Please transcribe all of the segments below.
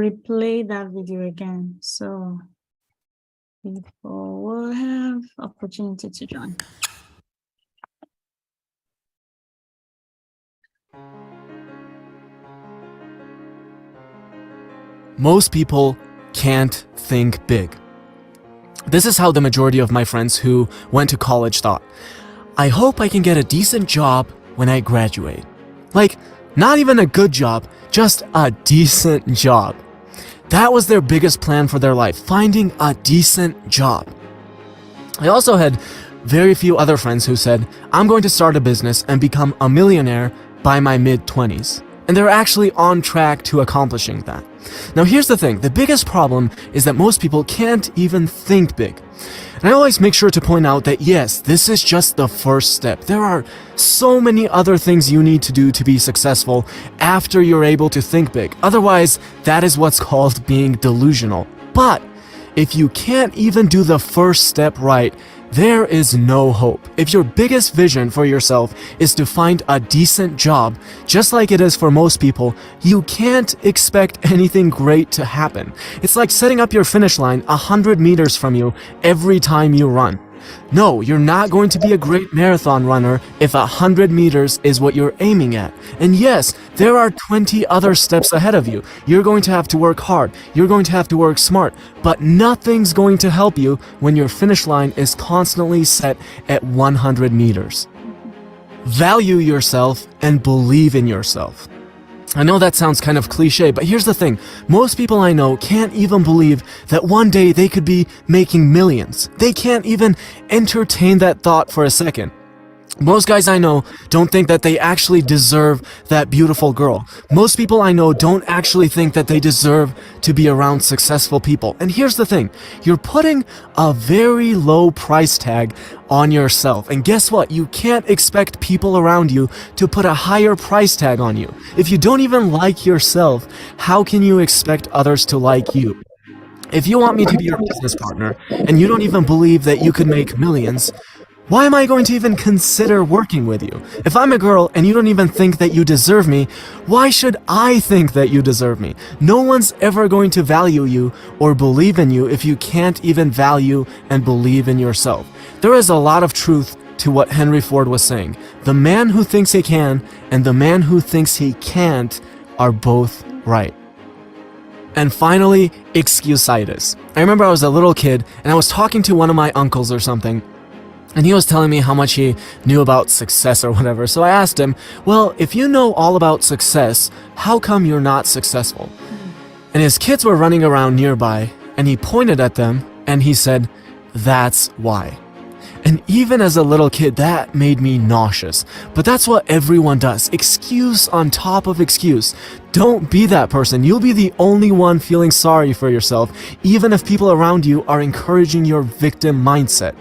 replay that video again, so people will have opportunity to join. Most people can't think big. This is how the majority of my friends who went to college thought. I hope I can get a decent job when I graduate. Like, not even a good job, just a decent job. That was their biggest plan for their life, finding a decent job. I also had very few other friends who said, I'm going to start a business and become a millionaire by my mid-20s. And they're actually on track to accomplishing that. Now here's the thing, the biggest problem is that most people can't even think big. And I always make sure to point out that yes, this is just the first step. There are so many other things you need to do to be successful after you're able to think big. Otherwise, that is what's called being delusional. But if you can't even do the first step right, there is no hope. If your biggest vision for yourself is to find a decent job, just like it is for most people, you can't expect anything great to happen. It's like setting up your finish line 100 meters from you every time you run. No, you're not going to be a great marathon runner if 100 meters is what you're aiming at. And yes, there are 20 other steps ahead of you. You're going to have to work hard. You're going to have to work smart. But nothing's going to help you when your finish line is constantly set at 100 meters. Value yourself and believe in yourself. I know that sounds kind of cliche, but here's the thing. Most people I know can't even believe that one day they could be making millions. They can't even entertain that thought for a second. Most guys I know don't think that they actually deserve that beautiful girl. Most people I know don't actually think that they deserve to be around successful people. And here's the thing, you're putting a very low price tag on yourself. And guess what? You can't expect people around you to put a higher price tag on you. If you don't even like yourself, how can you expect others to like you? If you want me to be your business partner and you don't even believe that you could make millions, why am I going to even consider working with you? If I'm a girl and you don't even think that you deserve me, why should I think that you deserve me? No one's ever going to value you or believe in you if you can't even value and believe in yourself. There is a lot of truth to what Henry Ford was saying. The man who thinks he can and the man who thinks he can't are both right. And finally, excuse-itis. I remember I was a little kid and I was talking to one of my uncles or something, and he was telling me how much he knew about success or whatever. So I asked him, well, if you know all about success, how come you're not successful? And his kids were running around nearby, and he pointed at them, and he said, that's why. And even as a little kid, that made me nauseous. But that's what everyone does. Excuse on top of excuse. Don't be that person. You'll be the only one feeling sorry for yourself, even if people around you are encouraging your victim mindset.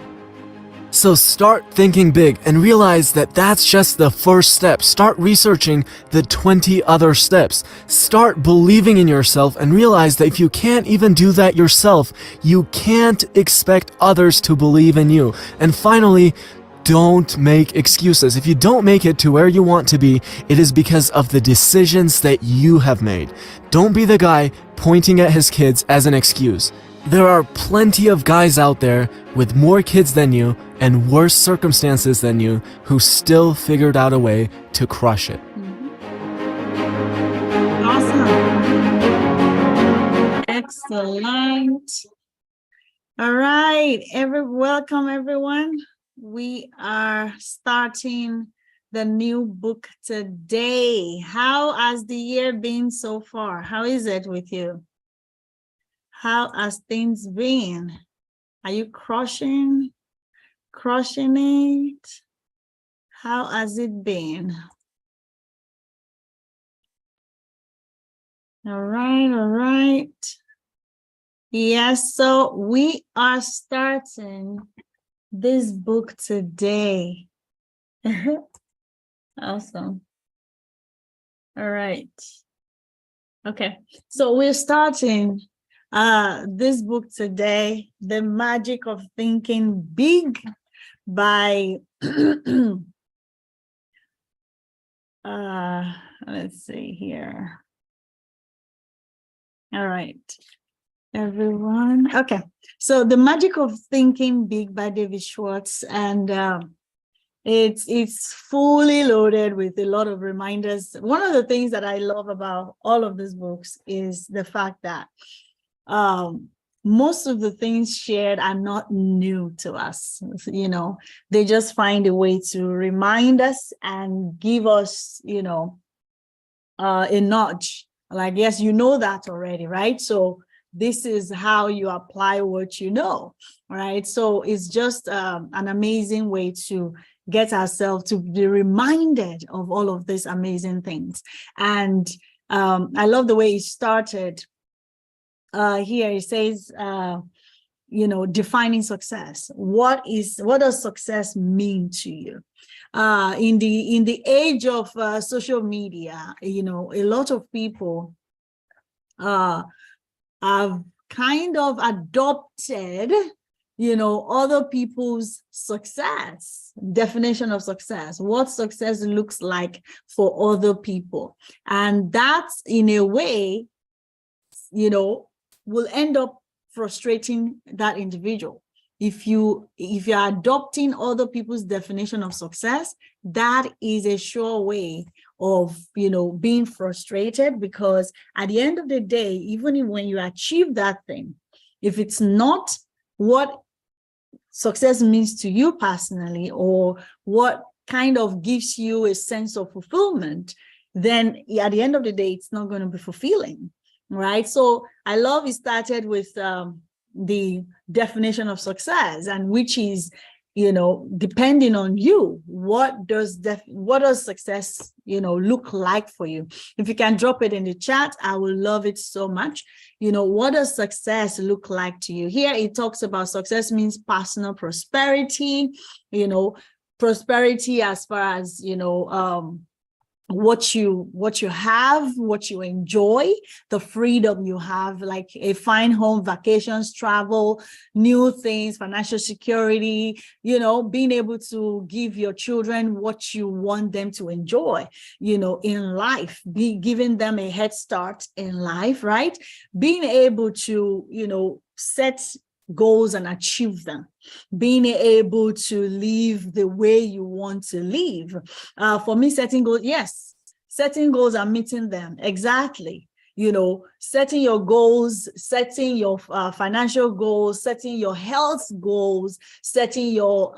So start thinking big and realize that that's just the first step. Start researching the 20 other steps. Start believing in yourself and realize that if you can't even do that yourself, you can't expect others to believe in you. And finally, don't make excuses. If you don't make it to where you want to be, it is because of the decisions that you have made. Don't be the guy pointing at his kids as an excuse. There are plenty of guys out there with more kids than you and worse circumstances than you who still figured out a way to crush it. Awesome. Excellent. All right. Welcome, everyone. We are starting the new book today. How has the year been so far? How is it with you? How has things been? Are you crushing it? How has it been? All right. Yes, so we are starting this book today. Awesome. All right. Okay, so we're starting this book today, The Magic of Thinking Big by let's see here. All right, everyone. Okay, so The Magic of Thinking Big by David Schwartz, and it's fully loaded with a lot of reminders. One of the things that I love about all of these books is the fact that most of the things shared are not new to us. You know, they just find a way to remind us and give us, you know, a nudge. Like, yes, you know that already, right? So this is how you apply what you know, right? So it's just an amazing way to get ourselves to be reminded of all of these amazing things. And I love the way he started. Here he says, you know, defining success. What does success mean to you? In the age of social media, you know, a lot of people have kind of adopted, you know, other people's success, definition of success, what success looks like for other people. And that's, in a way, you know, will end up frustrating that individual. If you're adopting other people's definition of success, that is a sure way of, you know, being frustrated, because at the end of the day, even when you achieve that thing, if it's not what success means to you personally, or what kind of gives you a sense of fulfillment, then at the end of the day, it's not going to be fulfilling, right? So I love it started with the definition of success, and which is, you know, depending on you, what does success, you know, look like for you? If you can drop it in the chat, I will love it so much. You know, what does success look like to you? Here it talks about success means personal prosperity, you know, prosperity as far as, you know, what you have, what you enjoy, the freedom you have, like a fine home, vacations, travel, new things, financial security, you know, being able to give your children what you want them to enjoy, you know, in life, giving them a head start in life, right? Being able to, you know, set goals and achieve them, being able to live the way you want to live. For me, setting goals, yes, setting goals and meeting them, exactly. You know, setting your goals, setting your financial goals, setting your health goals, setting your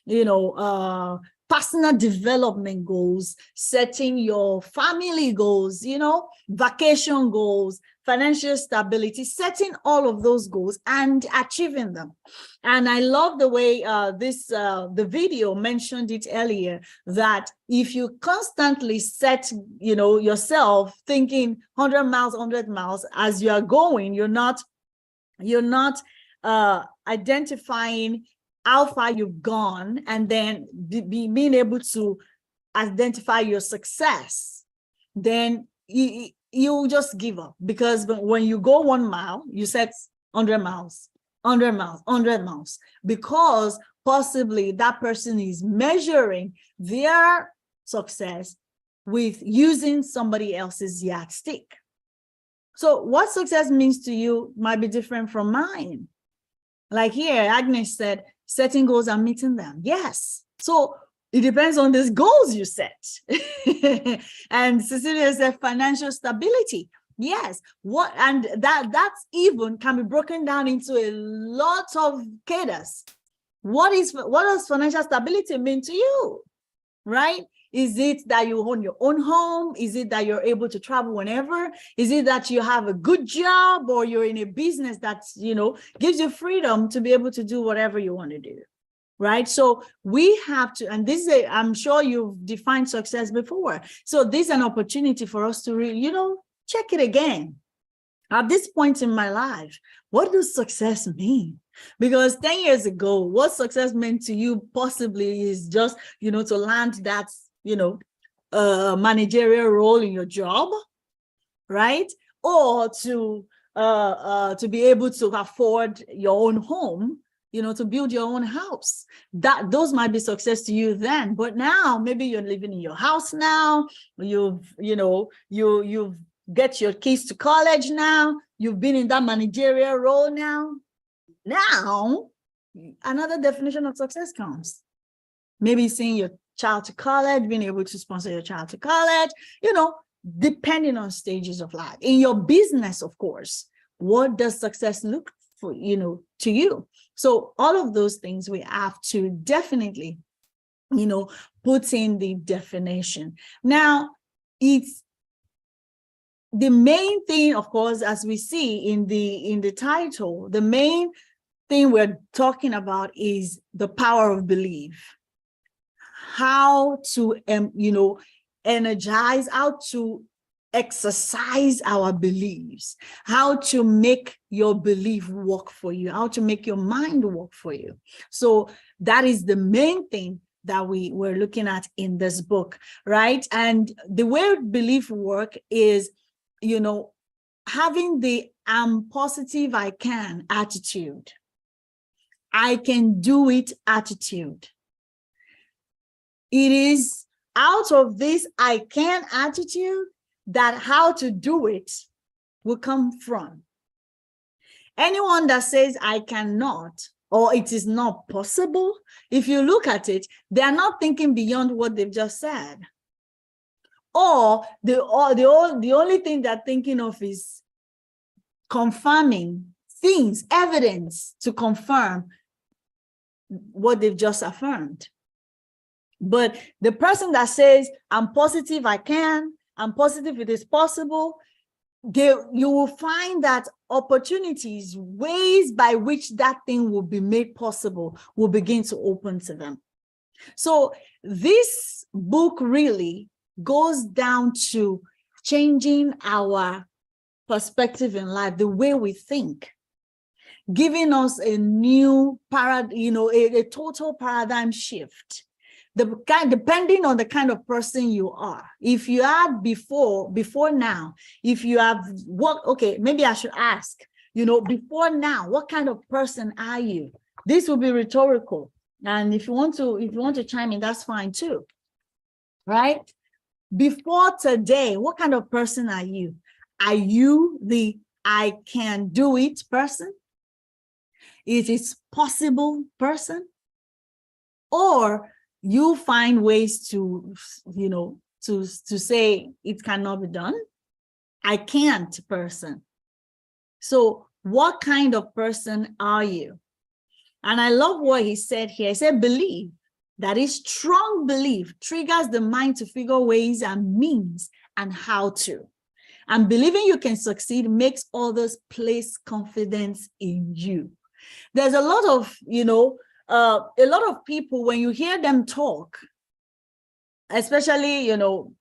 you know, personal development goals, setting your family goals, you know, vacation goals, financial stability, setting all of those goals and achieving them. And I love the way the video mentioned it earlier, that if you constantly set, you know, yourself thinking 100 miles, 100 miles as you are going, you're not identifying how far you've gone, and then being able to identify your success, then you just give up. Because when you go 1 mile, you set 100 miles, 100 miles, 100 miles, because possibly that person is measuring their success with using somebody else's yardstick. So what success means to you might be different from mine. Like here, Agnes said, setting goals and meeting them. Yes. So it depends on these goals you set. And Cecilia said financial stability. Yes. What, and that's even can be broken down into a lot of cadres. What does financial stability mean to you? Right? Is it that you own your own home? Is it that you're able to travel whenever? Is it that you have a good job, or you're in a business that, you know, gives you freedom to be able to do whatever you want to do? Right? So we have to, and this is I'm sure you've defined success before. So this is an opportunity for us to really, you know, check it again. At this point in my life, what does success mean? Because 10 years ago, what success meant to you possibly is just, you know, to land that, you know, managerial role in your job, right? Or to be able to afford your own home, you know, to build your own house. Those might be success to you then, but now maybe you're living in your house now. You've get your keys to college now. You've been in that managerial role now. Now, another definition of success comes. Maybe seeing your child to college, being able to sponsor your child to college, depending on stages of life. In your business, of course, what does success look for, to you? So all of those things we have to definitely, put in the definition. Now, it's the main thing, of course, as we see in the title, the main thing we're talking about is the power of belief. How to, energize, how to exercise our beliefs, how to make your belief work for you, how to make your mind work for you. So that is the main thing that we were looking at in this book, right? And the way belief work is, having the "I'm positive I can" attitude. I can do it attitude. It is out of this "I can" attitude that how to do it will come from. Anyone that says "I cannot" or "it is not possible," if you look at it, they are not thinking beyond what they've just said. Or the only thing they're thinking of is confirming things, evidence to confirm what they've just affirmed. But the person that says "I'm positive I can," "I'm positive it is possible," you will find that opportunities, ways by which that thing will be made possible will begin to open to them. So this book really goes down to changing our perspective in life, the way we think, giving us a new a total paradigm shift. Depending on the kind of person you are. If you are before now, if you have maybe I should ask, before now, what kind of person are you? This will be rhetorical. And if you want to chime in, that's fine too. Right? Before today, what kind of person are you? Are you the "I can do it" person? It is possible person? Or you find ways to, to say it cannot be done? "I can't" person. So what kind of person are you? And I love what he said here. He said, believe. That is, strong belief triggers the mind to figure ways and means and how to. And believing you can succeed makes others place confidence in you. There's a lot of, a lot of people, when you hear them talk, especially,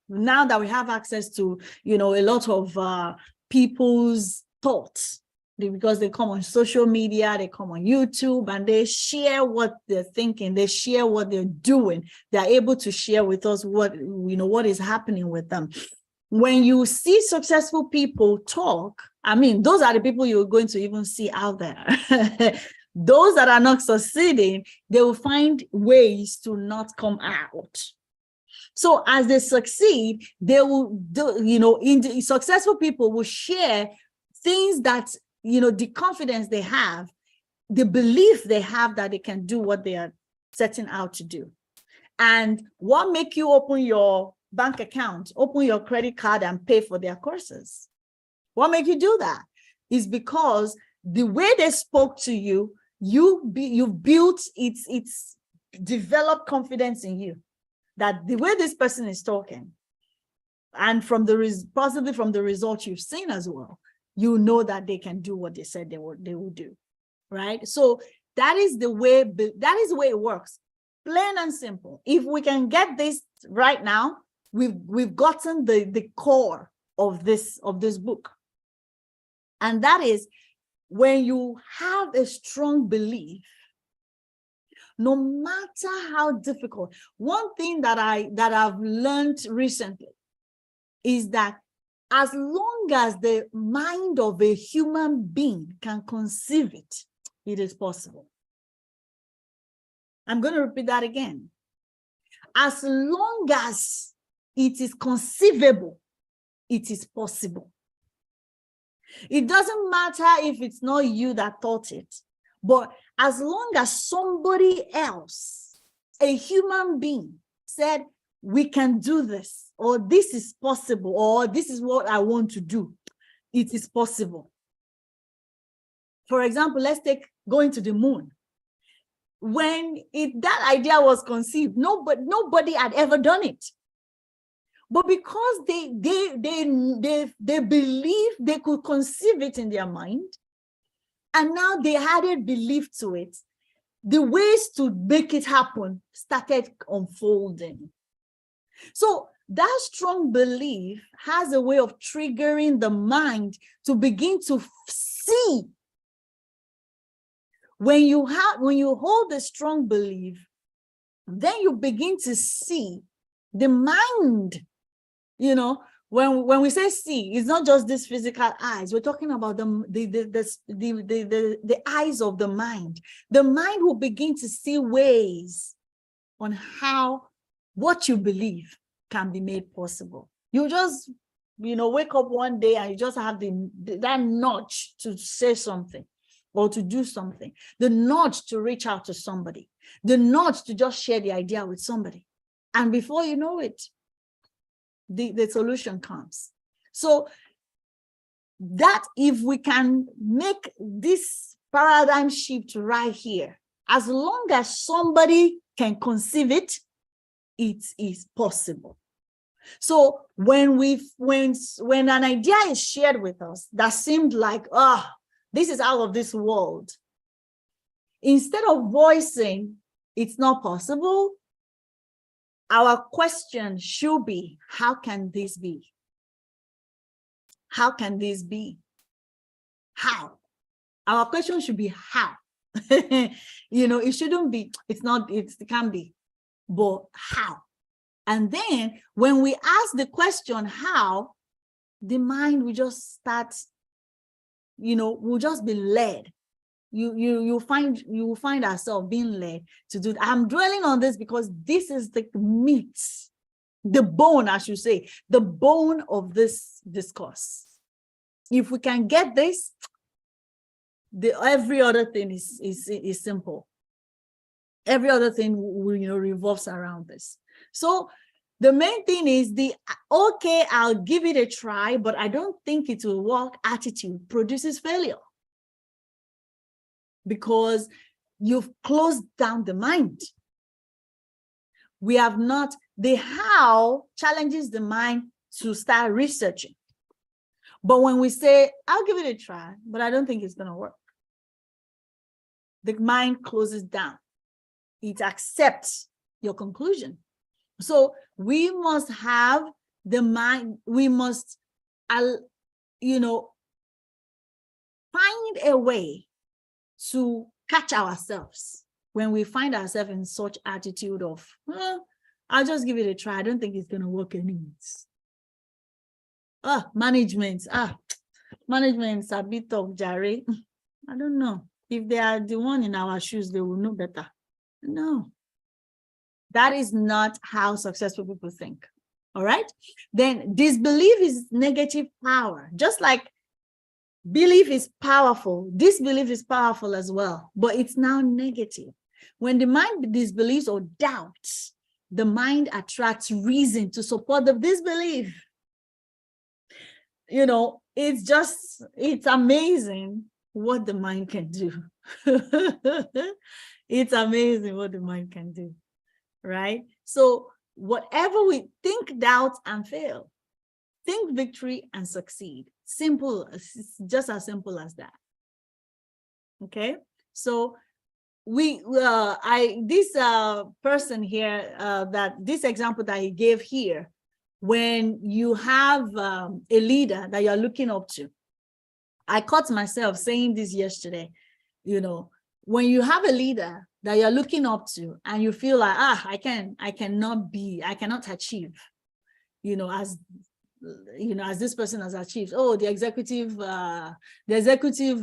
now that we have access to, a lot of people's thoughts, because they come on social media, they come on YouTube, and they share what they're thinking, they share what they're doing. They're able to share with us what is happening with them. When you see successful people talk, those are the people you're going to even see out there. Those that are not succeeding, they will find ways to not come out. So as they succeed, they will do, successful people will share things that, the confidence they have, the belief they have that they can do what they are setting out to do. And what make you open your bank account, open your credit card and pay for their courses? What make you do that? Is because the way they spoke to you, you've built, it's developed confidence in you that the way this person is talking, and possibly from the results you've seen as well, that they can do what they said they will do, right? So that is the way it works, plain and simple. If we can get this right now, we've gotten the core of this book. And that is, when you have a strong belief, no matter how difficult. One thing that I've learned recently is that as long as the mind of a human being can conceive it, it is possible. I'm going to repeat that again. As long as it is conceivable, it is possible. It doesn't matter if it's not you that thought it, but as long as somebody else, a human being, said, we can do this, or this is possible, or this is what I want to do, it is possible. For example, let's take going to the moon. When that idea was conceived, nobody had ever done it. But because they believe they could conceive it in their mind, and now they added belief to it, the ways to make it happen started unfolding. So that strong belief has a way of triggering the mind to begin to see. When you hold a strong belief, then you begin to see the mind. You know, when we say see, it's not just these physical eyes. We're talking about the eyes of the mind. The mind will begin to see ways on how what you believe can be made possible. You just, wake up one day and you just have that nudge to say something or to do something, the nudge to reach out to somebody, the nudge to just share the idea with somebody. And before you know it, the solution comes. So that if we can make this paradigm shift right here, as long as somebody can conceive it, it is possible. So when an idea is shared with us that seemed like, this is out of this world, instead of voicing it's not possible, our question should be, how can this be? How can this be? How? Our question should be how. It shouldn't be, it can be, but how? And then when we ask the question how, the mind will just start, will just be led. You will find ourselves being led to do that. I'm dwelling on this because this is the meat, the bone, I should say, the bone of this discourse. If we can get this, every other thing is simple. Every other thing revolves around this. So the main thing is okay, I'll give it a try, but I don't think it will work attitude produces failure. Because you've closed down the mind. We have not, the how challenges the mind to start researching. But when we say, I'll give it a try, but I don't think it's going to work, the mind closes down. It accepts your conclusion. So we must have the mind, we must, find a way to catch ourselves when we find ourselves in such attitude of, I'll just give it a try. I don't think it's going to work anyways. Management's a bit of Jerry. I don't know. If they are the one in our shoes, they will know better. No. That is not how successful people think. All right? Then disbelief is negative power. Just like belief is powerful, disbelief is powerful as well, but it's now negative. When the mind disbelieves or doubts, the mind attracts reason to support the disbelief. It's amazing what the mind can do. It's amazing what the mind can do, right? So whatever we think, doubt and fail, think victory and succeed. Simple, it's just as simple as that. Okay, so this person here, that this example that he gave here, when you have a leader that you're looking up to, I caught myself saying this yesterday, when you have a leader that you're looking up to and you feel like, I cannot achieve, as this person has achieved. The executive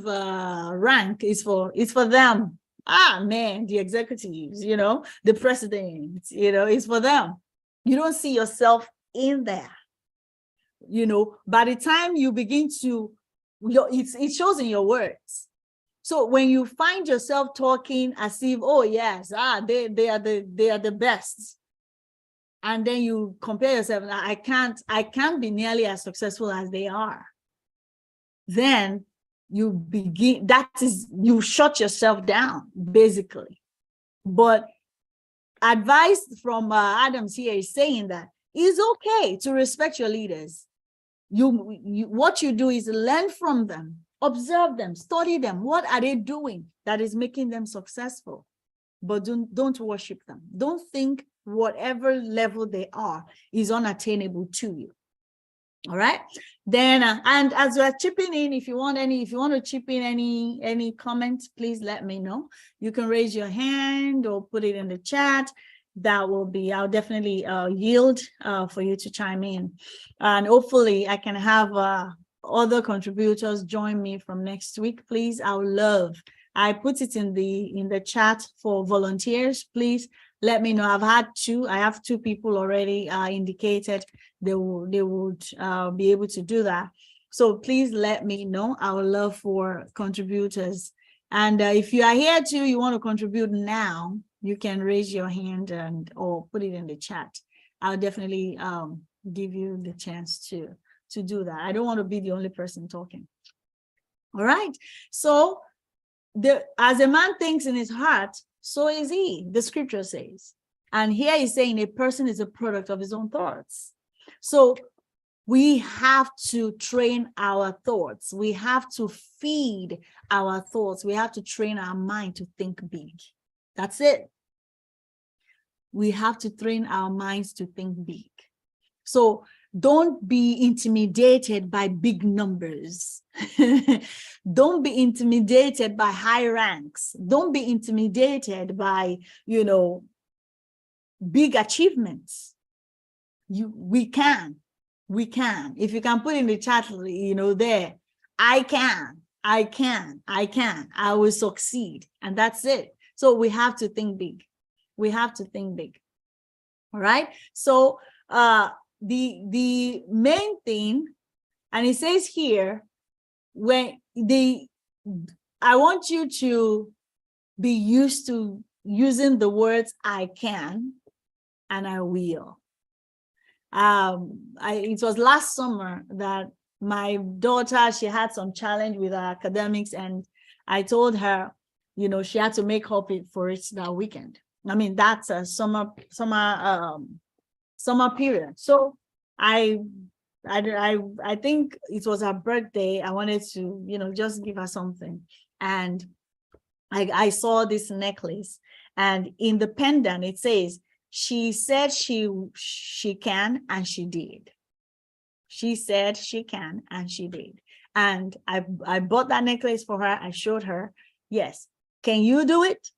rank is for them. Man, the executives, the president, it's for them. You don't see yourself in there. By the time you begin to it shows in your words. So when you find yourself talking as if, oh yes, they are the best, and then you compare yourself, I can't be nearly as successful as they are, then you shut yourself down, basically. But advice from Adams here is saying that it's okay to respect your leaders. What you do is learn from them, observe them, study them. What are they doing that is making them successful? But don't worship them. Don't think whatever level they are is unattainable to you. All right. Then and as we're chipping in, if you want to chip in any comments, please let me know. You can raise your hand or put it in the chat. I'll definitely yield for you to chime in, and hopefully I can have other contributors join me from next week. Please, I put it in the chat for volunteers. Please let me know. I have two people already indicated they would be able to do that. So please let me know. I would love for contributors. And if you are here too, you want to contribute now, you can raise your hand or put it in the chat. I'll definitely give you the chance to do that. I don't want to be the only person talking. All right. So as a man thinks in his heart, so is he, the scripture says. And here he's saying a person is a product of his own thoughts. So we have to train our thoughts. We have to feed our thoughts. We have to train our mind to think big. That's it. We have to train our minds to think big. So don't be intimidated by big numbers. Don't be intimidated by high ranks. Don't be intimidated by, big achievements. We can. If you can put in the chat, there, I will succeed. And that's it. So we have to think big. We have to think big. All right. So the main thing, and it says here, I want you to be used to using the words I can and I will. It was last summer that my daughter, she had some challenge with her academics, and I told her, she had to make up for it that weekend. I mean, that's a summer period. So I think it was her birthday. I wanted to, just give her something. And I saw this necklace, and in the pendant, it says, she said she can, and she did. She said she can, and she did. And I bought that necklace for her. I showed her, yes. Can you do it?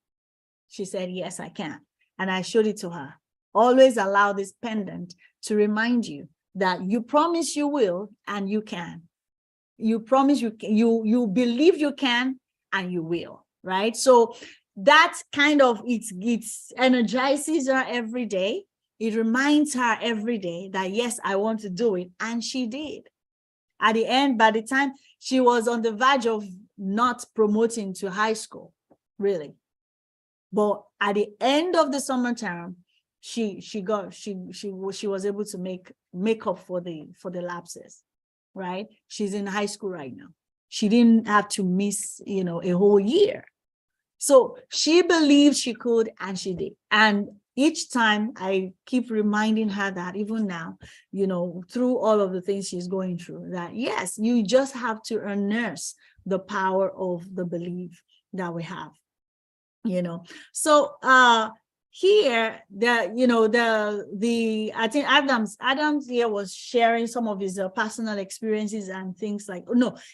She said, yes, I can. And I showed it to her. Always allow this pendant to remind you that you promise you will, and you can. You promise you believe you can, and you will, right? So that's kind of, it energizes her every day. It reminds her every day that, yes, I want to do it. And she did. At the end, by the time she was on the verge of not promoting to high school, really. But at the end of the summer term, she was able to make up for the lapses, right? She's in high school right now. She didn't have to miss, a whole year. So she believed she could, and she did. And each time I keep reminding her that, even now, through all of the things she's going through, that yes, you just have to nurse the power of the belief that we have. So here, I think Adams here was sharing some of his personal experiences and things like,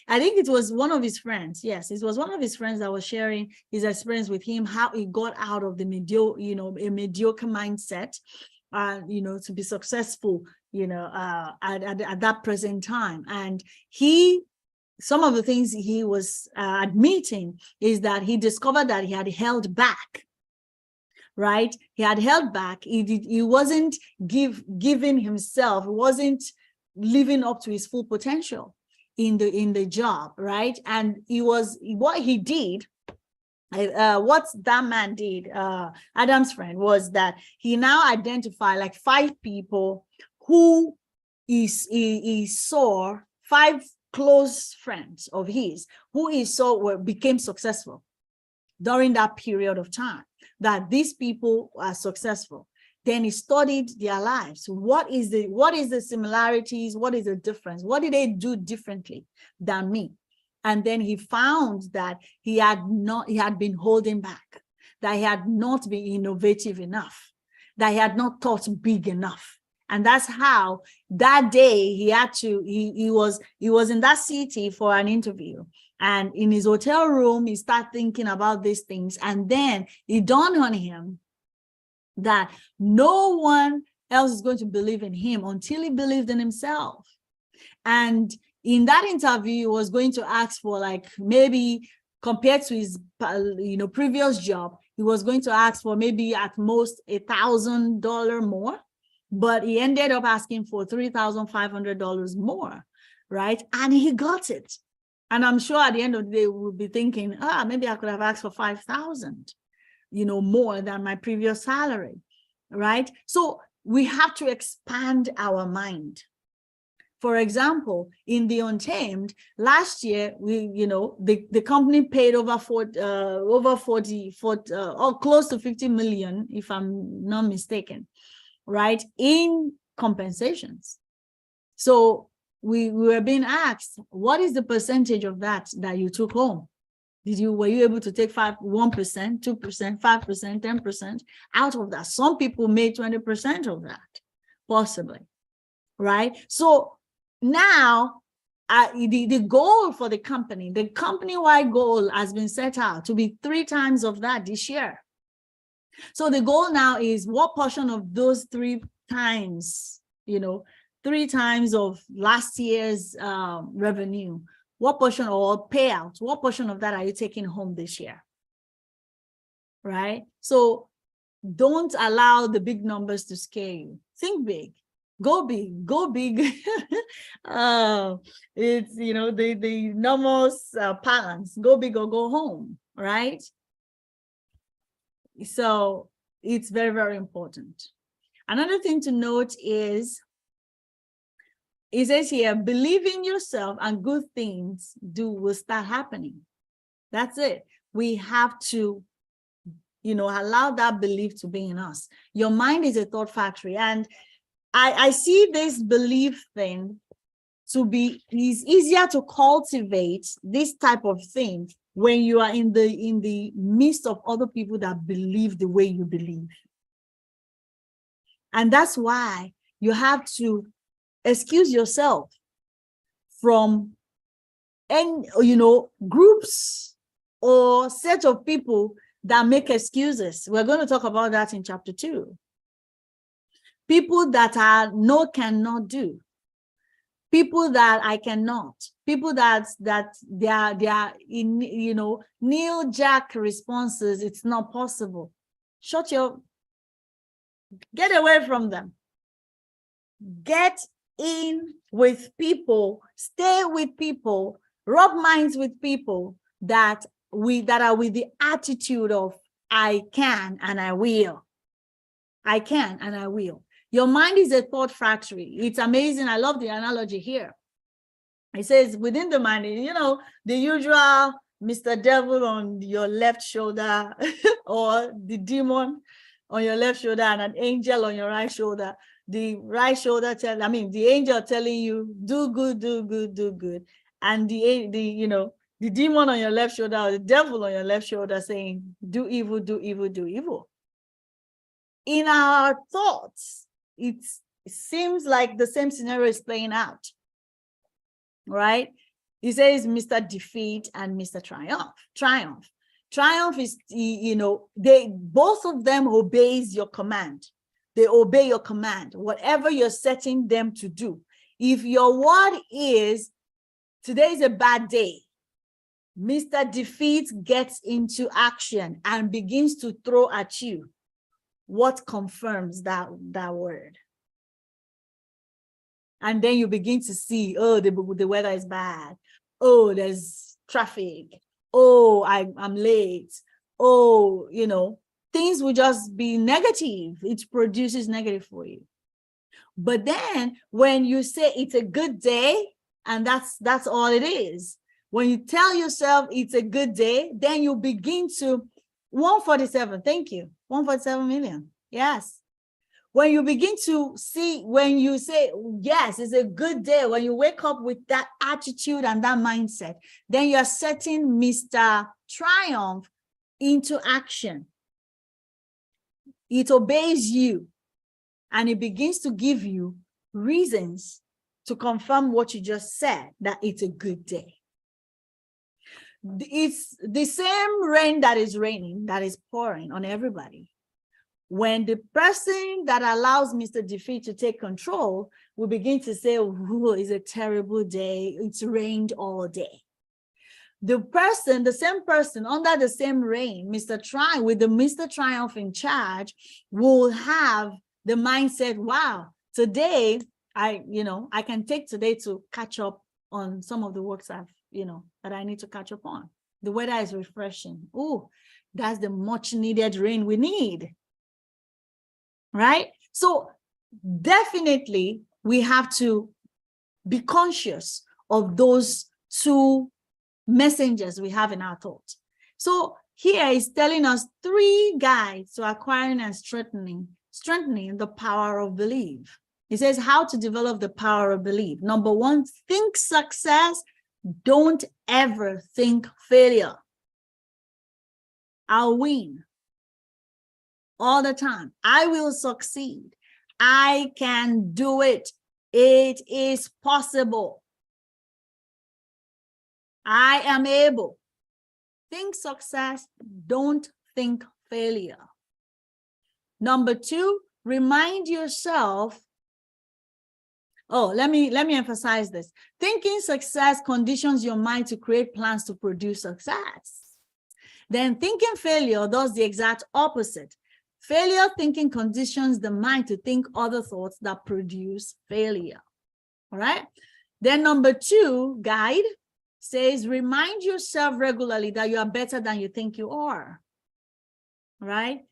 I think it was one of his friends. Yes, it was one of his friends that was sharing his experience with him, how he got out of the mediocre mindset, to be successful, at that present time. And some of the things he was admitting is that he discovered that he had held back. Right? He had held back. He wasn't giving himself, he wasn't living up to his full potential. in the job, right? And what he did, what that man did, Adam's friend, was that he now identified like 5 people who he saw, 5 close friends of his who he saw became successful during that period of time, that these people are successful. Then he studied their lives. What is the similarities? What is the difference? What did they do differently than me? And then he found that he had been holding back, that he had not been innovative enough, that he had not thought big enough. And that's how that day he was in that city for an interview. And in his hotel room, he started thinking about these things. And then it dawned on him that no one else is going to believe in him until he believed in himself. And in that interview, he was going to ask for, like, maybe compared to his previous job, he was going to ask for maybe at most $1,000 more, but he ended up asking for $3,500 more, right? And he got it. And I'm sure at the end of the day, we'll be thinking, maybe I could have asked for 5,000, more than my previous salary, right? So we have to expand our mind. For example, in the Untamed, last year, the company paid over 40, or close to 50 million, if I'm not mistaken, right, in compensations. So we were being asked, what is the percentage of that you took home? Were you able to take 1%, 2%, 5%, 10% out of that? Some people made 20% of that, possibly, right? So now the goal for the company-wide goal has been set out to be 3 times of that this year. So the goal now is, what portion of those 3 times, 3 times of last year's revenue, what portion, or payout, what portion of that are you taking home this year? Right? So don't allow the big numbers to scare you. Think big. Go big. Go big. It's, the normal balance. Go big or go home, right? So it's very, very important. Another thing to note is, it says here, believe in yourself and good things will start happening. That's it. We have to, allow that belief to be in us. Your mind is a thought factory. And I see this belief thing is easier to cultivate this type of thing when you are in the midst of other people that believe the way you believe. And that's why you have to excuse yourself from groups or set of people that make excuses. We're going to talk about that in chapter 2. People that are cannot do. People that I cannot. People that they are in, knee-jerk responses. It's not possible. Get away from them. Get in with people, stay with people, rub minds with people that are with the attitude of, I can and I will. I can and I will. Your mind is a thought factory. It's amazing. I love the analogy here. It says within the mind, the usual Mr. Devil on your left shoulder or the demon on your left shoulder and an angel on your right shoulder. The right shoulder the angel telling you, do good, do good, do good. And the demon on your left shoulder, or the devil on your left shoulder saying, do evil, do evil, do evil. In our thoughts, it seems like the same scenario is playing out, right? He says Mr. Defeat and Mr. Triumph. Triumph is, both of them obeys your command. They obey your command, whatever you're setting them to do. If your word is, today is a bad day, Mr. Defeat gets into action and begins to throw at you. What confirms that word? And then you begin to see, oh, the weather is bad. Oh, there's traffic. Oh, I'm late. Oh, things will just be negative. It produces negative for you. But then when you say it's a good day, and that's all it is. When you tell yourself it's a good day, then you begin to 147. Thank you. 147 million. Yes. When you begin to see, when you say, yes, it's a good day, when you wake up with that attitude and that mindset, then you're setting Mr. Triumph into action. It obeys you and it begins to give you reasons to confirm what you just said, that it's a good day. It's the same rain that is raining, that is pouring on everybody. When the person that allows Mr. Defeat to take control will begin to say, oh, it's a terrible day, it's rained all day. The same person under the same rain, with the Mr. Triumph in charge, will have the mindset, wow, today, I can take today to catch up on some of the works that I need to catch up on. The weather is refreshing. Oh, that's the much needed rain we need. Right? So definitely we have to be conscious of those two messengers we have in our thoughts. So here is telling us 3 guides to acquiring and strengthening the power of belief. It says how to develop the power of belief. Number 1, think success. Don't ever think failure. I'll win. All the time. I will succeed. I can do it. It is possible. I am able. Think success. Don't think failure. Number 2, remind yourself. Oh, let me emphasize this. Thinking success conditions your mind to create plans to produce success. Then thinking failure does the exact opposite. Failure thinking conditions the mind to think other thoughts that produce failure. All right. Then number 2, guide, says remind yourself regularly that you are better than you think you are. All right.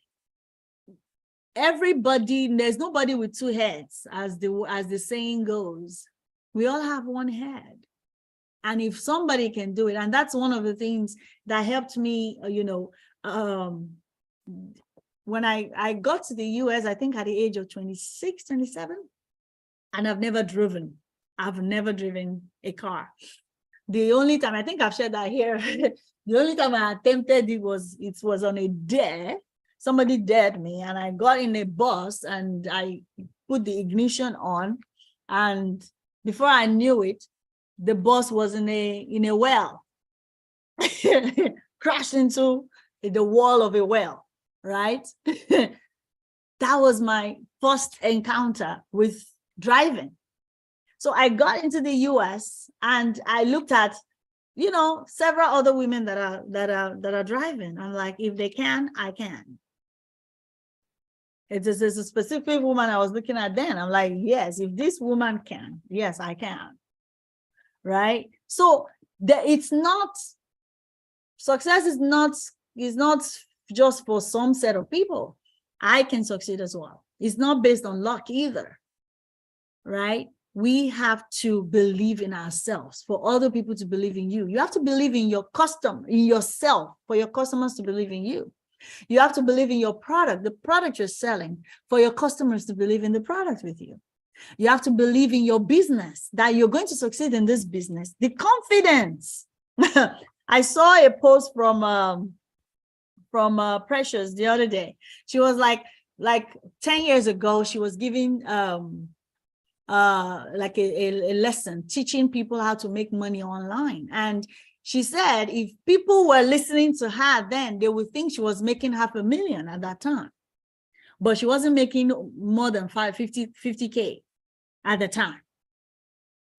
There's nobody with 2 heads, as the saying goes. We all have one head. And if somebody can do it, and that's one of the things that helped me, when I got to the US, I think at the age of 26, 27, and I've never driven a car. The only time, I think I've shared that here, the only time I attempted it was on a dare. Somebody dared me and I got in a bus and I put the ignition on, and before I knew it, the bus was in a well, crashed into the wall of a well. Right? That was my first encounter with driving. So I got into the US and I looked at, several other women that are driving. I'm like, if they can, I can. It's a specific woman I was looking at then. I'm like, yes, if this woman can, yes, I can. Right? So success is not just for some set of people. I can succeed as well. It's not based on luck either, right? We have to believe in ourselves for other people to believe in you. You have to believe in yourself for your customers to believe in you. You have to believe in your product, the product you're selling, for your customers to believe in the product with you. You have to believe in your business, that you're going to succeed in this business. The confidence. I saw a post from Precious the other day. She was like 10 years ago, she was giving like a lesson, teaching people how to make money online. And she said if people were listening to her then, they would think she was making $500,000 at that time. But she wasn't making more than 50K at the time,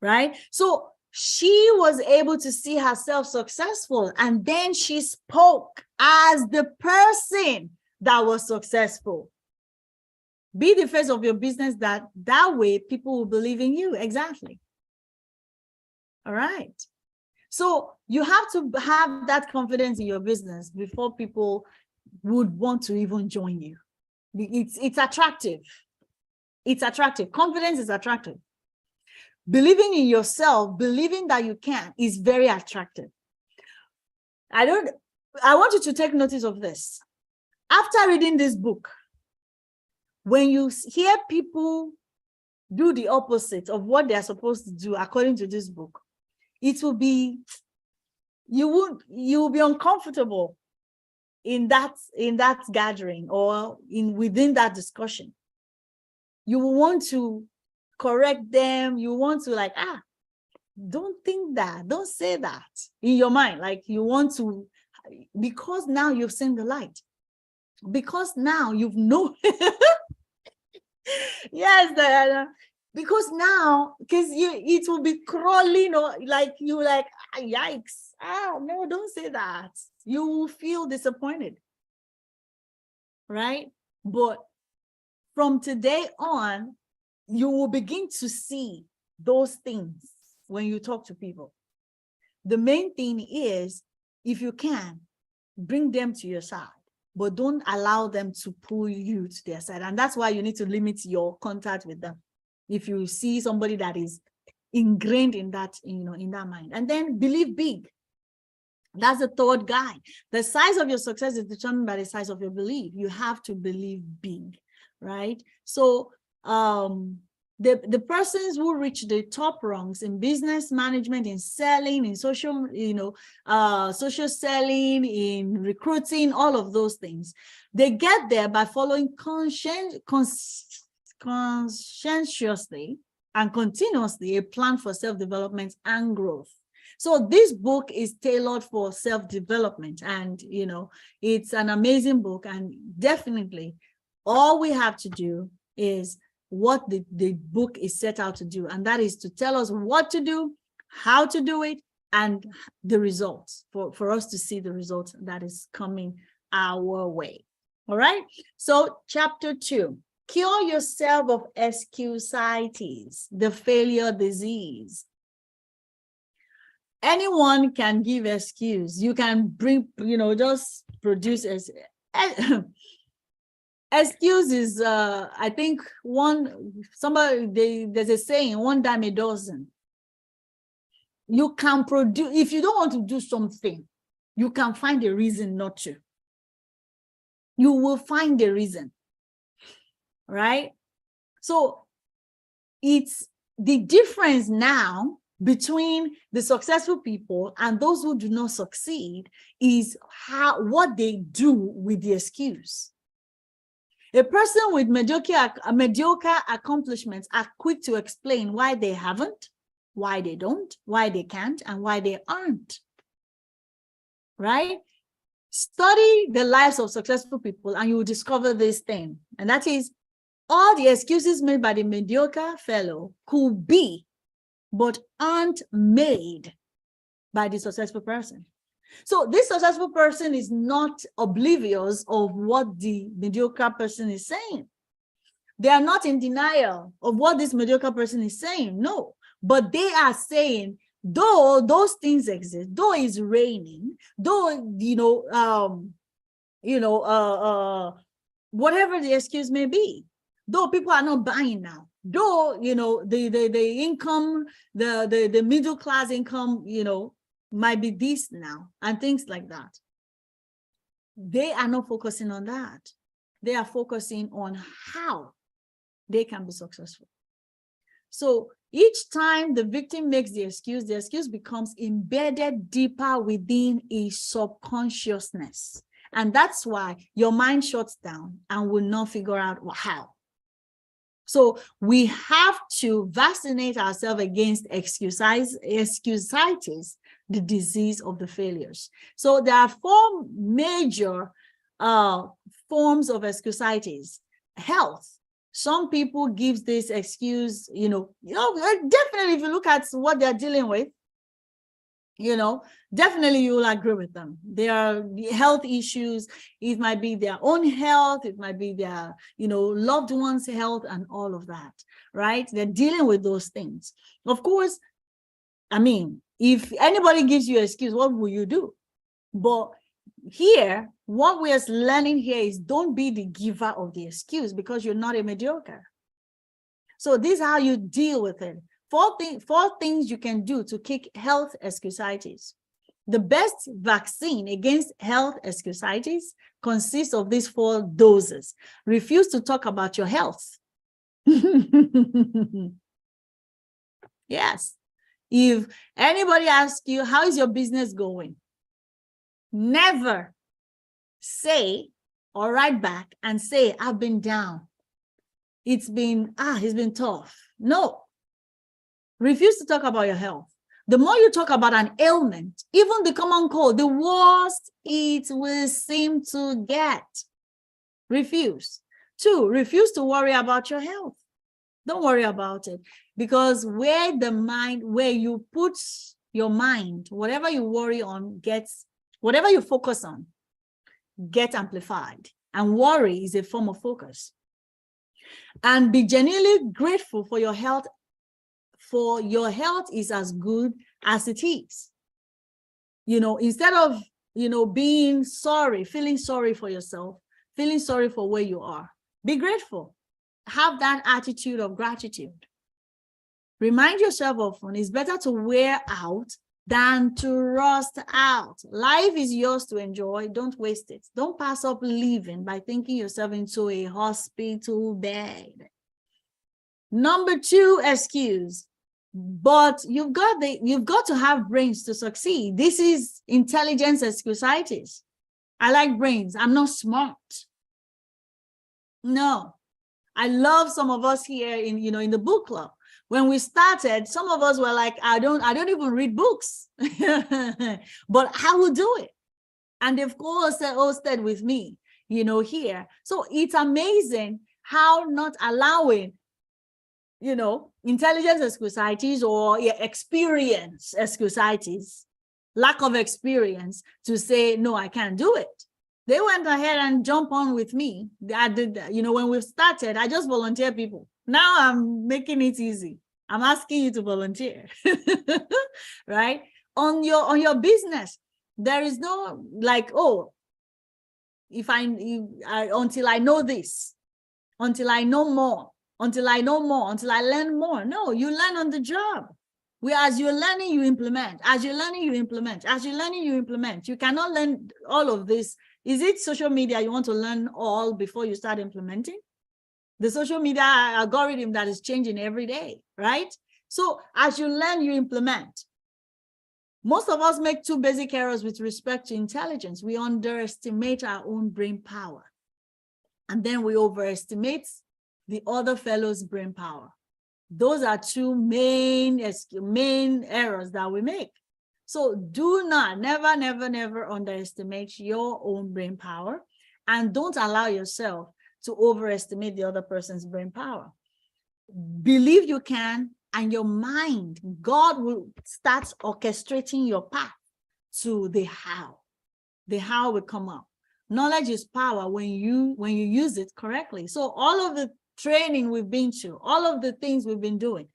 right? So she was able to see herself successful, and then she spoke as the person that was successful. Be the face of your business, that way people will believe in you. Exactly. All right. So you have to have that confidence in your business before people would want to even join you. It's attractive. It's attractive. Confidence is attractive. Believing in yourself, believing that you can, is very attractive. I want you to take notice of this. After reading this book, when you hear people do the opposite of what they're supposed to do according to this book, it will be, you will be uncomfortable in that gathering or within that discussion. You will want to correct them. You want to don't think that, don't say that in your mind. Like you want to, because now you've seen the light, because now you've known. Yes, Diana. Because now, it will be crawling, or yikes. No, don't say that. You will feel disappointed, right? But from today on, you will begin to see those things when you talk to people. The main thing is, if you can, bring them to your side, but don't allow them to pull you to their side. And that's why you need to limit your contact with them. If you see somebody that is ingrained in that, in that mind. And then believe big. That's the third guide. The size of your success is determined by the size of your belief. You have to believe big, right? So the persons who reach the top rungs in business management, in selling, in social, social selling, in recruiting, all of those things, they get there by following conscientiously and continuously a plan for self-development and growth. So this book is tailored for self-development, and it's an amazing book. And definitely all we have to do is what the book is set out to do, and that is to tell us what to do, how to do it, and the results, for us to see the results that is coming our way. All right. So chapter 2, cure yourself of excusitis, the failure disease. Anyone can give excuse. You can bring, just produce excuse is, I think there's a saying, one dime a dozen. You can produce, if you don't want to do something, you can find a reason not to. You will find a reason, right? So it's the difference now between the successful people and those who do not succeed is what they do with the excuse. A person with mediocre accomplishments are quick to explain why they haven't, why they don't, why they can't, and why they aren't. Right? Study the lives of successful people and you will discover this thing. And that is, all the excuses made by the mediocre fellow could be, but aren't made by the successful person. So this successful person is not oblivious of what the mediocre person is saying. They are not in denial of what this mediocre person is saying, no. But they are saying, though those things exist, though it's raining, though, whatever the excuse may be, though people are not buying now, though, the income, the middle class income, might be this now, and things like that. They are not focusing on that. They are focusing on how they can be successful. So each time the victim makes the excuse becomes embedded deeper within a subconsciousness. And that's why your mind shuts down and will not figure out how. So we have to vaccinate ourselves against excusitis, the disease of the failures. So there are 4 major forms of excusitis. Health. Some people give this excuse, definitely if you look at what they're dealing with, definitely you will agree with them. There are health issues. It might be their own health. It might be their, loved ones' health and all of that, right? They're dealing with those things. Of course, I mean, if anybody gives you an excuse, what will you do? But here, what we're learning here is don't be the giver of the excuse because you're not a mediocre. So this is how you deal with it. Four things you can do to kick health excusitis. The best vaccine against health excusitis consists of these 4 doses. Refuse to talk about your health. Yes. If anybody asks you, how is your business going? Never say or write back and say, I've been down. It's been tough. No. Refuse to talk about your health. The more you talk about an ailment, even the common cold, the worse it will seem to get. Refuse. 2, refuse to worry about your health. Don't worry about it, because where you put your mind, whatever you worry on whatever you focus on gets amplified. And worry is a form of focus. And be genuinely grateful for your health. For your health is as good as it is. Instead of, being sorry, feeling sorry for yourself, feeling sorry for where you are, be grateful. Have that attitude of gratitude. Remind yourself often, it's better to wear out than to rust out. Life is yours to enjoy. Don't waste it. Don't pass up living by thinking yourself into a hospital bed. Number 2, excuse. But you've got to have brains to succeed. This is intelligence excusitis. I like brains. I'm not smart. No. I love some of us here in the book club. When we started, some of us were like, I don't even read books. But I will do it. And of course, they all stayed with me, here. So it's amazing how not allowing intelligence excusitis or experience excusitis, lack of experience, to say, no, I can't do it. They went ahead and jumped on with me. I did, when we started, I just volunteer people. Now I'm making it easy. I'm asking you to volunteer, right? On your business, there is no like, oh, until I know this, until I know more, until I learn more. No, you learn on the job. As you're learning, you implement. As you're learning, you implement. As you're learning, you implement. You cannot learn all of this. Is it social media you want to learn all before you start implementing? The social media algorithm that is changing every day, right? So as you learn, you implement. Most of us make 2 basic errors with respect to intelligence. We underestimate our own brain power. And then we overestimate the other fellow's brain power. Those are 2 main errors that we make. So do not, never underestimate your own brain power, and don't allow yourself to overestimate the other person's brain power. Believe you can, and your mind, God will start orchestrating your path to the how. The how will come up. Knowledge is power when you use it correctly. So all of the training we've been to, all of the things we've been doing,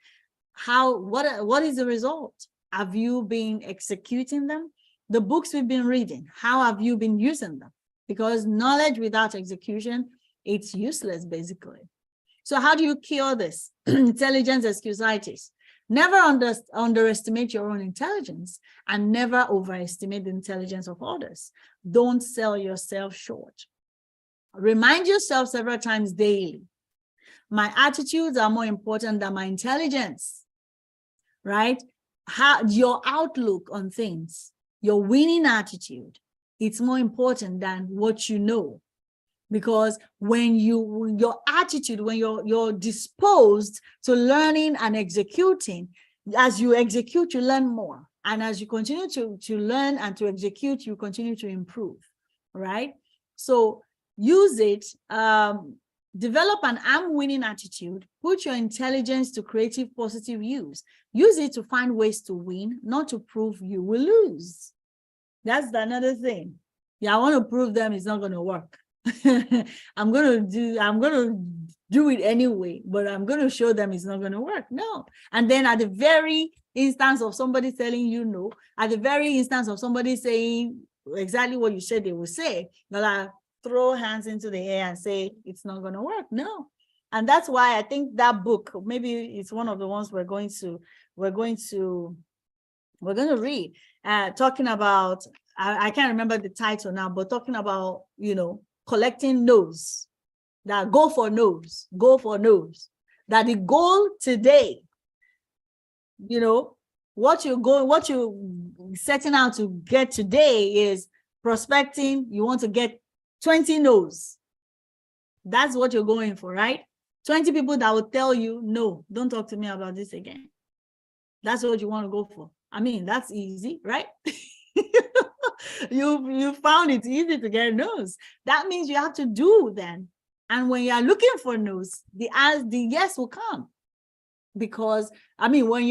what is the result? Have you been executing them? The books we've been reading, how have you been using them? Because knowledge without execution, it's useless, basically. So how do you cure this? Intelligence excusitis. Never underestimate your own intelligence, and never overestimate the intelligence of others. Don't sell yourself short. Remind yourself several times daily, my attitudes are more important than my intelligence, right? Your outlook on things, your winning attitude, it's more important than what you know. Because when your attitude, when you're disposed to learning and executing, as you execute, you learn more. And as you continue to learn and to execute, you continue to improve, right? So use it. Develop an I'm-winning attitude. Put your intelligence to creative, positive use. Use it to find ways to win, not to prove you will lose. That's another thing. Yeah, I want to prove them it's not going to work. I'm going to do it anyway, but I'm going to show them it's not going to work. No. And then at the very instance of somebody telling you no, at the very instance of somebody saying exactly what you said they will say, they'll throw hands into the air and say it's not going to work. No. And that's why I think that book, maybe it's one of the ones we're going to read, talking about, I can't remember the title now, but talking about, collecting no's, that go for no's, that the goal today, what you're setting out to get today is prospecting. You want to get 20 no's. That's what you're going for, right? 20 people that will tell you, no, don't talk to me about this again. That's what you want to go for. I mean, that's easy, right? You found it easy to get no's. That means you have to do then. And when you are looking for no's, the yes will come. Because, I mean, when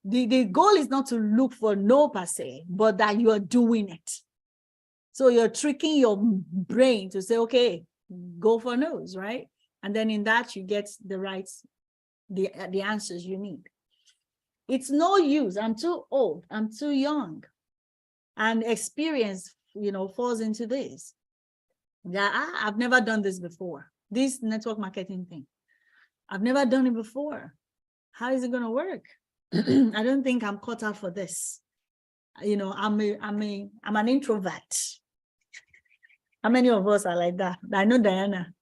the goal is not to look for no per se, but that you are doing it. So you're tricking your brain to say, okay, go for no's, right? And then in that, you get the answers you need. It's no use. I'm too old. I'm too young. And experience, falls into this. Yeah, I've never done this before. This network marketing thing. I've never done it before. How is it going to work? I don't think I'm cut out for this. I'm an introvert. How many of us are like that? I know Diana.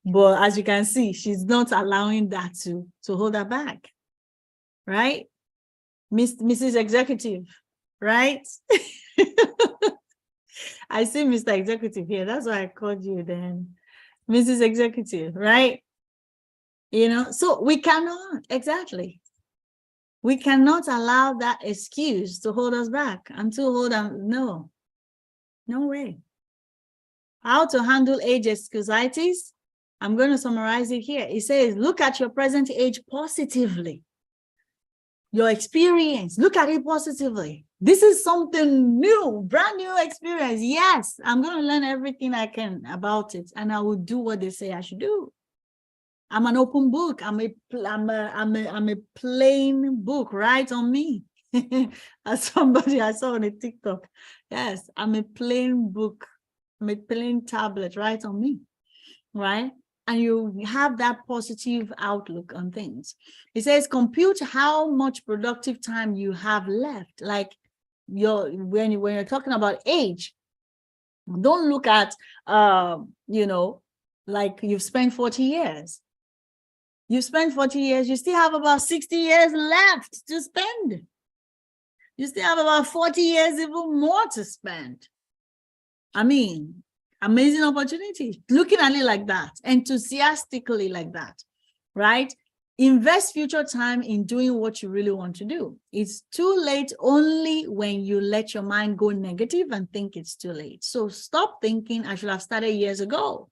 But as you can see, she's not allowing that to hold her back. Right? Mrs. Executive, right? I see Mr. Executive here. That's why I called you then. Mrs. Executive, right? So we cannot, exactly. We cannot allow that excuse to hold us back and to hold on. No way. How to handle age excusitis? I'm going to summarize it here. It says, look at your present age positively. Your experience, look at it positively. This is something new, brand new experience. Yes, I'm going to learn everything I can about it, and I will do what they say I should do. I'm an open book. I'm a plain book, right on me. As somebody I saw on a TikTok. Yes, I'm a plain book. I'm a plain tablet, right on me, right? And you have that positive outlook on things. It says, compute how much productive time you have left. Like when you're talking about age, don't look at, like you've spent 40 years. You spent 40 years, you still have about 60 years left to spend. You still have about 40 years, even more to spend. I mean, amazing opportunity. Looking at it like that, enthusiastically like that, right? Invest future time in doing what you really want to do. It's too late only when you let your mind go negative and think it's too late. So stop thinking I should have started years ago.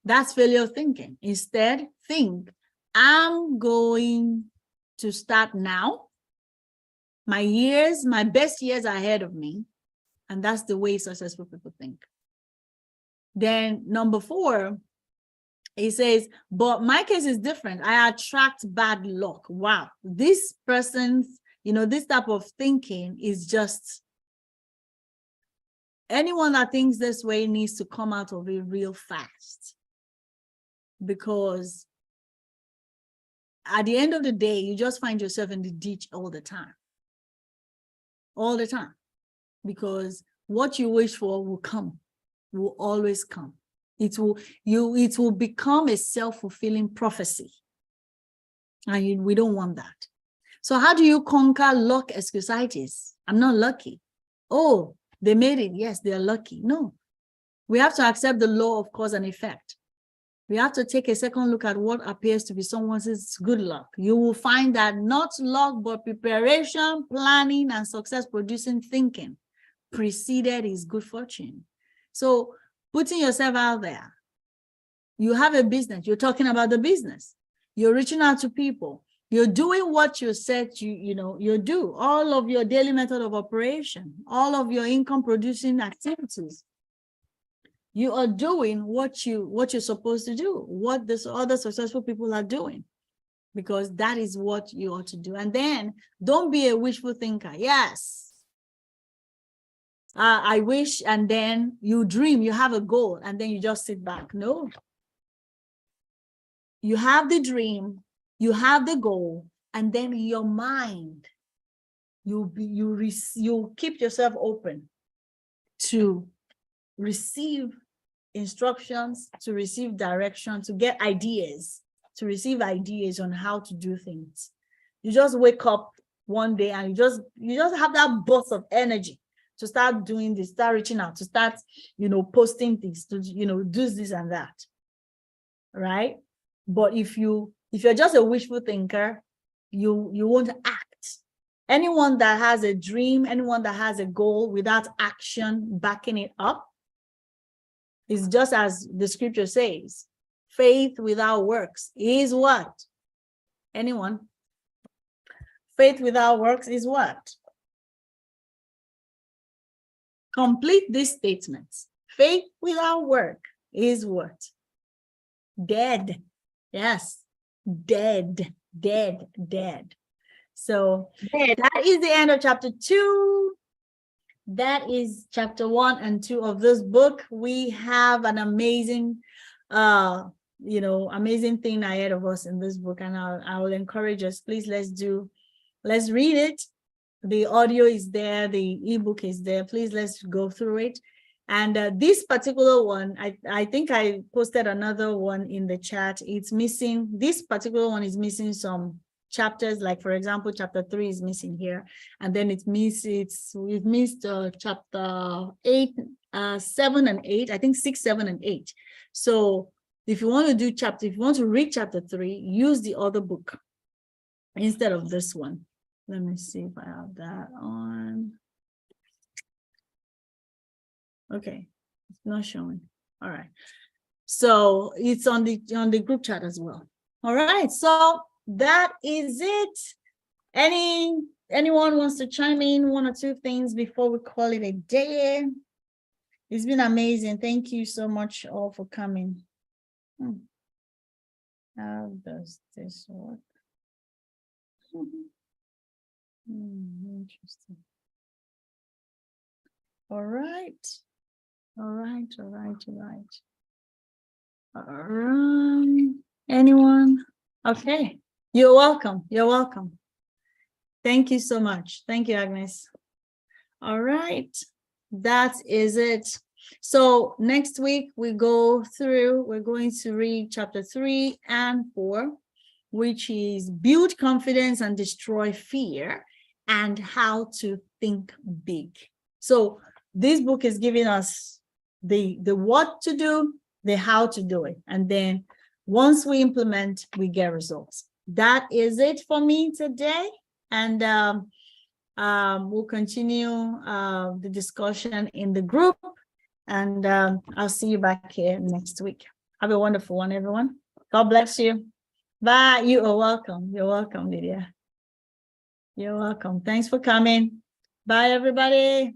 That's failure thinking. Instead, think, I'm going to start now. My best years are ahead of me. And that's the way successful people think. Then number 4, it says, but my case is different. I attract bad luck. Wow. This person's, this type of thinking is just, anyone that thinks this way needs to come out of it real fast. Because at the end of the day, you just find yourself in the ditch all the time. All the time. Because what you wish for will come, will always come. It will become a self-fulfilling prophecy. And we don't want that. So how do you conquer luck excusitis? I'm not lucky. Oh, they made it. Yes, they're lucky. No. We have to accept the law of cause and effect. We have to take a second look at what appears to be someone's good luck. You will find that not luck, but preparation, planning, and success-producing thinking preceded his good fortune. So putting yourself out there, You have a business. You're talking about the business. You're reaching out to people. You're doing what you said you do. All of your daily method of operation, all of your income producing activities. You are doing what you're supposed to do, what the other successful people are doing, because that is what you ought to do. And then don't be a wishful thinker. Yes, I wish, and then you dream, you have a goal, and then you just sit back. No. You have the dream, you have the goal, and then your mind, you keep yourself open to receive instructions, to receive direction, to get ideas, to receive ideas on how to do things. You just wake up one day and you just have that burst of energy to start doing this, start reaching out, to start, posting things, to, do this and that, right? But if you're just a wishful thinker, you won't act. Anyone that has a dream, anyone that has a goal without action backing it up, is just as the scripture says, faith without works is what? Anyone? Faith without works is what? Complete these statements. Faith without work is what? Dead. Yes, dead. So that is the end of chapter 2. That is chapter 1 and 2 of this book. We have an amazing, amazing thing ahead of us in this book. And I will encourage us, please, let's read it. The audio is there, the ebook is there. Please, let's go through it. And this particular one, I think I posted another one in the chat. It's missing, this particular one is missing some chapters, like for example, chapter 3 is missing here, and then we've missed chapter 8, 7 and 8, I think 6, 7 and 8. So if you want to read chapter 3, use the other book instead of this one. Let me see if I have that on. Okay, it's not showing. All right, so it's on the group chat as well. All right, so that is it. Anyone wants to chime in 1 or 2 things before we call it a day? It's been amazing. Thank you so much all for coming. How does this work? Interesting. All right. Anyone? Okay. You're welcome. Thank you so much. Thank you, Agnes. All right. That is it. So next week we're going to read chapter 3 and 4, which is build confidence and destroy fear, and how to think big. So this book is giving us the what to do, the how to do it. And then once we implement, we get results. That is it for me today. And we'll continue the discussion in the group. And I'll see you back here next week. Have a wonderful one, everyone. God bless you. Bye. You are welcome. You're welcome, Lydia. You're welcome. Thanks for coming. Bye, everybody.